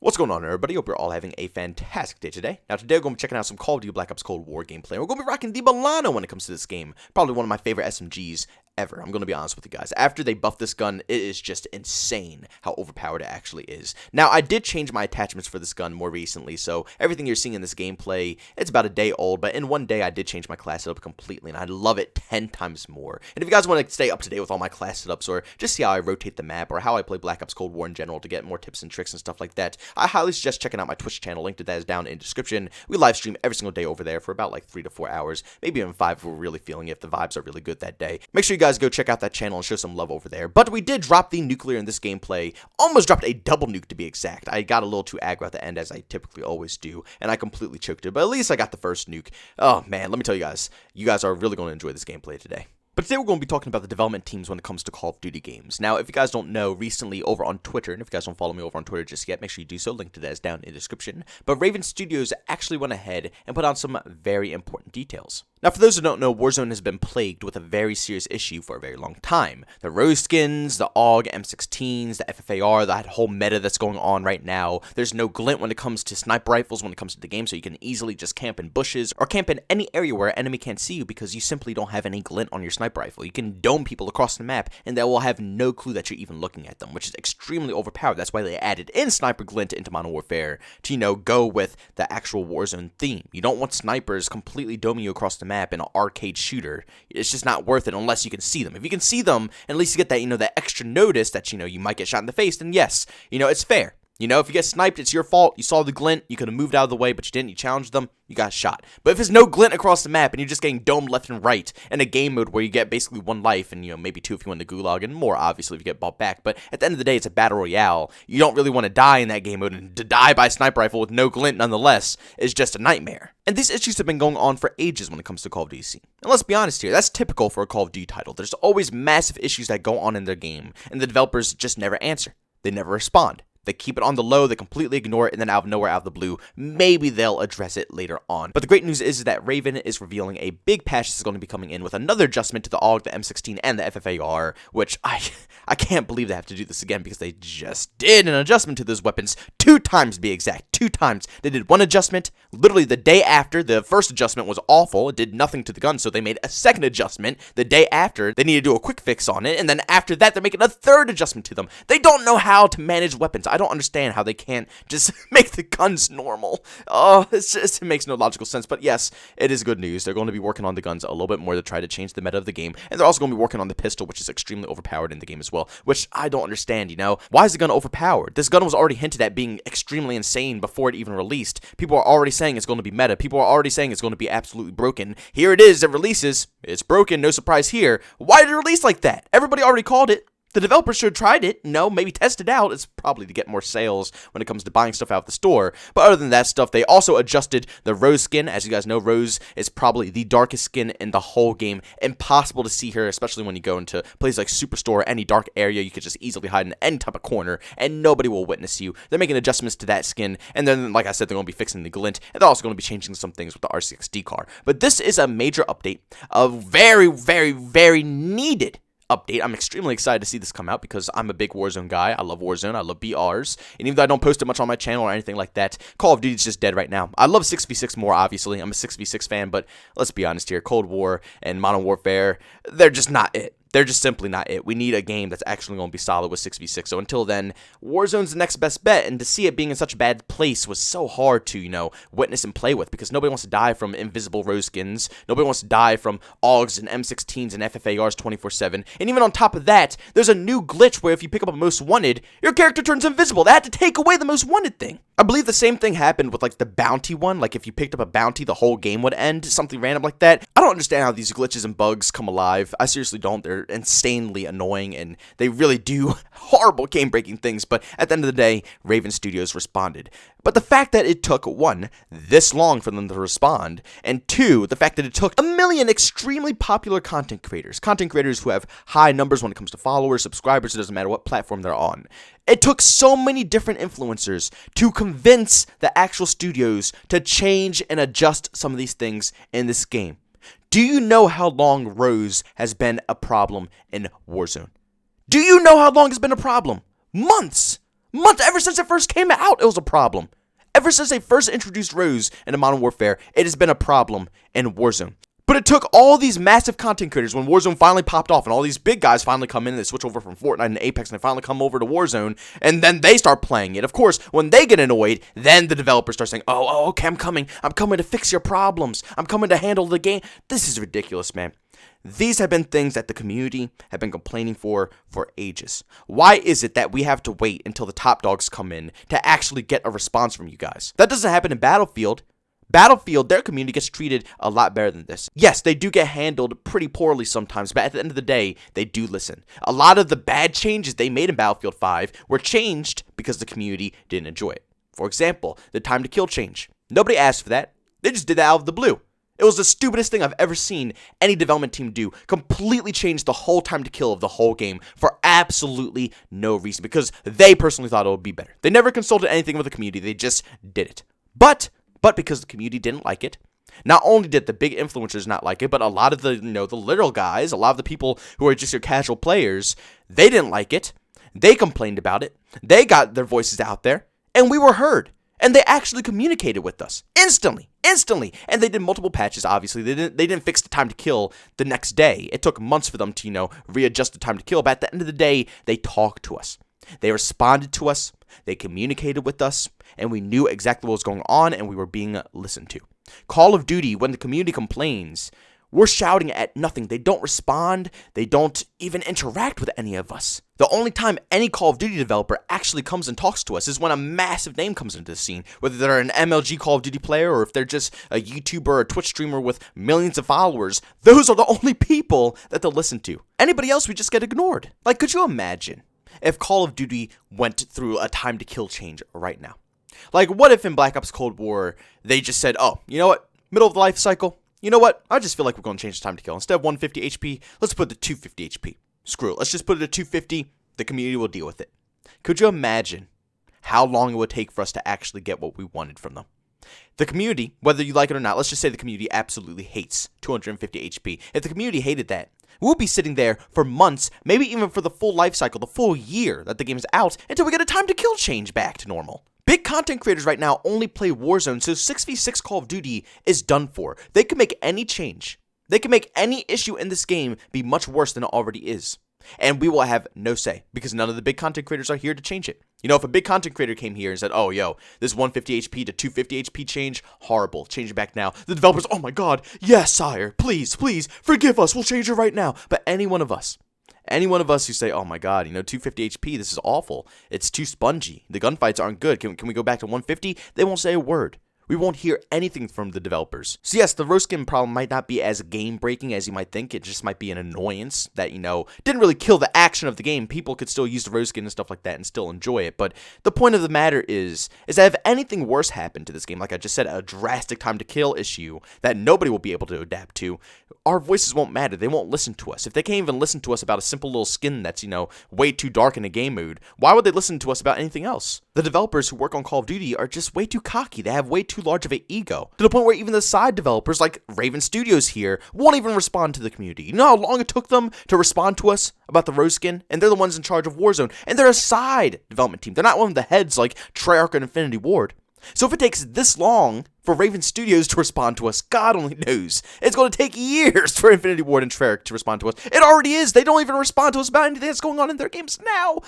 What's going on, everybody? Hope you're all having a fantastic day today. Now, today we're going to be checking out some Call of Duty Black Ops Cold War gameplay. We're going to be rocking the Milano when it comes to this game. Probably one of my favorite SMGs ever. I'm going to be honest with you guys. After they buffed this gun, it is just insane how overpowered it actually is. Now, I did change my attachments for this gun more recently, so everything you're seeing in this gameplay, it's about a day old, but in one day I did change my class setup completely, and I love it 10 times more. And if you guys want to stay up to date with all my class setups, or just see how I rotate the map, or how I play Black Ops Cold War in general to get more tips and tricks and stuff like that, I highly suggest checking out my Twitch channel. Link to that is down in the description. We live stream every single day over there for about like 3 to 4 hours, maybe even 5 if we're really feeling it, if the vibes are really good that day. Make sure you guys go check out that channel and show some love over there. But we did drop the nuclear in this gameplay, almost dropped a double nuke to be exact. I got a little too aggro at the end, as I typically always do, and I completely choked it, but at least I got the first nuke. Oh man, let me tell you guys are really going to enjoy this gameplay today. But today we're going to be talking about the development teams when it comes to Call of Duty games. Now, if you guys don't know, recently over on Twitter, and if you guys don't follow me over on Twitter just yet, make sure you do so. Link to that is down in the description. But Raven Studios actually went ahead and put on some very important details. Now, for those who don't know, Warzone has been plagued with a very serious issue for a very long time. The rose skins, the AUG, M16s, the FFAR, that whole meta that's going on right now. There's no glint when it comes to sniper rifles when it comes to the game, so you can easily just camp in bushes or camp in any area where an enemy can't see you because you simply don't have any glint on your sniper rifle. You can dome people across the map, and they will have no clue that you're even looking at them, which is extremely overpowered. That's why they added in Sniper Glint into Modern Warfare to, go with the actual Warzone theme. You don't want snipers completely doming you across the map in an arcade shooter. It's just not worth it unless you can see them. If you can see them, and at least you get that, that extra notice that, you might get shot in the face, then yes, it's fair. If you get sniped, it's your fault. You saw the glint, you could have moved out of the way, but you didn't. You challenged them, you got shot. But if there's no glint across the map and you're just getting domed left and right in a game mode where you get basically 1 life and, maybe 2 if you win the gulag, and more, obviously, if you get bought back. But at the end of the day, it's a battle royale. You don't really want to die in that game mode, and to die by a sniper rifle with no glint nonetheless is just a nightmare. And these issues have been going on for ages when it comes to Call of Duty. And let's be honest here, that's typical for a Call of Duty title. There's always massive issues that go on in their game, and the developers just never answer. They never respond. They keep it on the low, they completely ignore it, and then out of nowhere, out of the blue, maybe they'll address it later on. But the great news is that Raven is revealing a big patch that's going to be coming in with another adjustment to the AUG, the M16, and the FFAR, which I can't believe they have to do this again because they just did an adjustment to those weapons 2 times to be exact. 2 times. They did one adjustment literally the day after. The first adjustment was awful. It did nothing to the gun, so they made a second adjustment the day after. They needed to do a quick fix on it, and then after that, they're making a third adjustment to them. They don't know how to manage weapons. I don't understand how they can't just make the guns normal. Oh, it makes no logical sense. But yes, it is good news. They're going to be working on the guns a little bit more to try to change the meta of the game. And they're also going to be working on the pistol, which is extremely overpowered in the game as well, which I don't understand, Why is the gun overpowered? This gun was already hinted at being extremely insane before it even released. People are already saying it's going to be meta. People are already saying it's going to be absolutely broken. Here it is. It releases. It's broken. No surprise here. Why did it release like that? Everybody already called it. The developers should have tried it, maybe test it out. It's probably to get more sales when it comes to buying stuff out of the store. But other than that stuff, they also adjusted the Rose skin. As you guys know, Rose is probably the darkest skin in the whole game. Impossible to see her, especially when you go into places like Superstore or any dark area. You could just easily hide in any type of corner, and nobody will witness you. They're making adjustments to that skin, and then, like I said, they're going to be fixing the glint, and they're also going to be changing some things with the RCXD car. But this is a major update, a very, very, very needed update. I'm extremely excited to see this come out because I'm a big Warzone guy. I love Warzone. I love BRs. And even though I don't post it much on my channel or anything like that, Call of Duty is just dead right now. I love 6v6 more, obviously. I'm a 6v6 fan, but let's be honest here. Cold War and Modern Warfare, they're just not it. They're just simply not it. We need a game that's actually going to be solid with 6v6. So until then, Warzone's the next best bet. And to see it being in such a bad place was so hard to, witness and play with because nobody wants to die from invisible rose skins. Nobody wants to die from AUGs and M16s and FFARs 24/7. And even on top of that, there's a new glitch where if you pick up a most wanted, your character turns invisible. They had to take away the most wanted thing. I believe the same thing happened with the bounty one. Like if you picked up a bounty, the whole game would end. Something random like that. I don't understand how these glitches and bugs come alive. I seriously don't. They're insanely annoying and they really do horrible game-breaking things, but at the end of the day, Raven Studios responded. But the fact that it took, 1, this long for them to respond, and 2, the fact that it took a million extremely popular content creators who have high numbers when it comes to followers, subscribers, it doesn't matter what platform they're on. It took so many different influencers to convince the actual studios to change and adjust some of these things in this game. Do you know how long Rose has been a problem in Warzone? Do you know how long it's been a problem? Months! Months, ever since it first came out, it was a problem. Ever since they first introduced Rose into Modern Warfare, it has been a problem in Warzone. But it took all these massive content creators when Warzone finally popped off and all these big guys finally come in and they switch over from Fortnite and Apex and they finally come over to Warzone and then they start playing it. Of course, when they get annoyed, then the developers start saying, oh, okay, I'm coming to fix your problems. I'm coming to handle the game. This is ridiculous, man. These have been things that the community have been complaining for ages. Why is it that we have to wait until the top dogs come in to actually get a response from you guys? That doesn't happen in Battlefield. Battlefield, their community gets treated a lot better than this. Yes, they do get handled pretty poorly sometimes, but at the end of the day, they do listen. A lot of the bad changes they made in Battlefield 5 were changed because the community didn't enjoy it. For example, the time to kill change. Nobody asked for that. They just did that out of the blue. It was the stupidest thing I've ever seen any development team do. Completely changed the whole time to kill of the whole game for absolutely no reason because they personally thought it would be better. They never consulted anything with the community. They just did it. But because the community didn't like it, not only did the big influencers not like it, but a lot of the, the literal guys, a lot of the people who are just your casual players, they didn't like it. They complained about it. They got their voices out there, and we were heard. And they actually communicated with us instantly. And they did multiple patches, obviously. They didn't fix the time to kill the next day. It took months for them to, readjust the time to kill. But at the end of the day, they talked to us. They responded to us. They communicated with us. And we knew exactly what was going on, and we were being listened to. Call of Duty, when the community complains, we're shouting at nothing. They don't respond. They don't even interact with any of us. The only time any Call of Duty developer actually comes and talks to us is when a massive name comes into the scene, whether they're an MLG Call of Duty player or if they're just a YouTuber or a Twitch streamer with millions of followers. Those are the only people that they'll listen to. Anybody else, we just get ignored. Like, could you imagine if Call of Duty went through a time to kill change right now? Like, what if in Black Ops Cold War, they just said, oh, you know what? Middle of the life cycle. You know what? I just feel like we're going to change the time to kill. Instead of 150 HP, let's put it to 250 HP. Screw it. Let's just put it at 250. The community will deal with it. Could you imagine how long it would take for us to actually get what we wanted from them? The community, whether you like it or not, let's just say the community absolutely hates 250 HP. If the community hated that, we'll be sitting there for months, maybe even for the full life cycle, the full year that the game is out, until we get a time to kill change back to normal. Big content creators right now only play Warzone, so 6v6 Call of Duty is done for. They can make any change. They can make any issue in this game be much worse than it already is. And we will have no say, because none of the big content creators are here to change it. If a big content creator came here and said, oh, yo, this 150 HP to 250 HP change, horrible, change it back now. The developers, oh my god, yes, sire, please, forgive us, we'll change it right now. But any one of us who say, oh my god, 250 HP, this is awful. It's too spongy. The gunfights aren't good. Can we go back to 150? They won't say a word. We won't hear anything from the developers. So yes, the rose skin problem might not be as game-breaking as you might think. It just might be an annoyance that, didn't really kill the action of the game. People could still use the rose skin and stuff like that and still enjoy it. But the point of the matter is that if anything worse happened to this game, like I just said, a drastic time to kill issue that nobody will be able to adapt to, our voices won't matter. They won't listen to us. If they can't even listen to us about a simple little skin that's, way too dark in a game mood, why would they listen to us about anything else? The developers who work on Call of Duty are just way too cocky. They have way too large of an ego, to the point where even the side developers like Raven Studios here won't even respond to the community. You know how long it took them to respond to us about the rose skin? And they're the ones in charge of Warzone, and they're a side development team. They're not one of the heads like Treyarch and Infinity Ward. So if it takes this long for Raven Studios to respond to us, God only knows. It's going to take years for Infinity Ward and Treyarch to respond to us. It already is. They don't even respond to us about anything that's going on in their games now.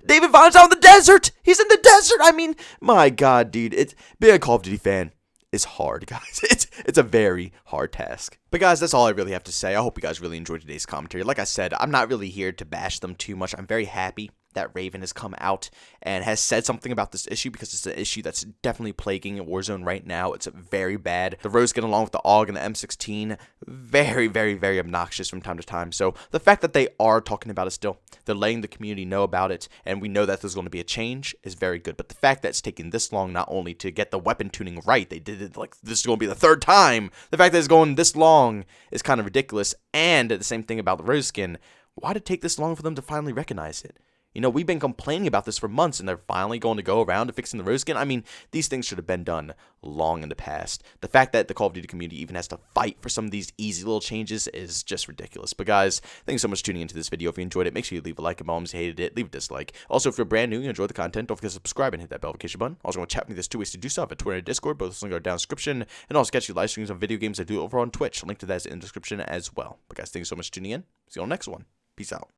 David Vaughn's out in the desert. He's in the desert. I mean, my God, dude. Being a Call of Duty fan is hard, guys. It's a very hard task. But guys, that's all I really have to say. I hope you guys really enjoyed today's commentary. Like I said, I'm not really here to bash them too much. I'm very happy that Raven has come out and has said something about this issue, because it's an issue that's definitely plaguing Warzone right now. It's very bad. The rose skin along with the AUG and the M16, very, very, very obnoxious from time to time. So the fact that they are talking about it still, they're letting the community know about it, and we know that there's going to be a change, is very good. But the fact that it's taking this long, not only to get the weapon tuning right, they did it like this is going to be the third time. The fact that it's going this long is kind of ridiculous. And the same thing about the rose skin. Why did it take this long for them to finally recognize it? You know, we've been complaining about this for months, and they're finally going to go around to fixing the rose skin. I mean, these things should have been done long in the past. The fact that the Call of Duty community even has to fight for some of these easy little changes is just ridiculous. But guys, thanks so much for tuning into this video. If you enjoyed it, make sure you leave a like, and by all means, if you hated it, leave a dislike. Also, if you're brand new and you enjoy the content, don't forget to subscribe and hit that bell notification button. Also, want to chat with me, there's 2 ways to do so. I have a Twitter and Discord, both links are down in the description, and also catch you live streams on video games I do over on Twitch. A link to that is in the description as well. But guys, thanks so much for tuning in. See you on the next one. Peace out.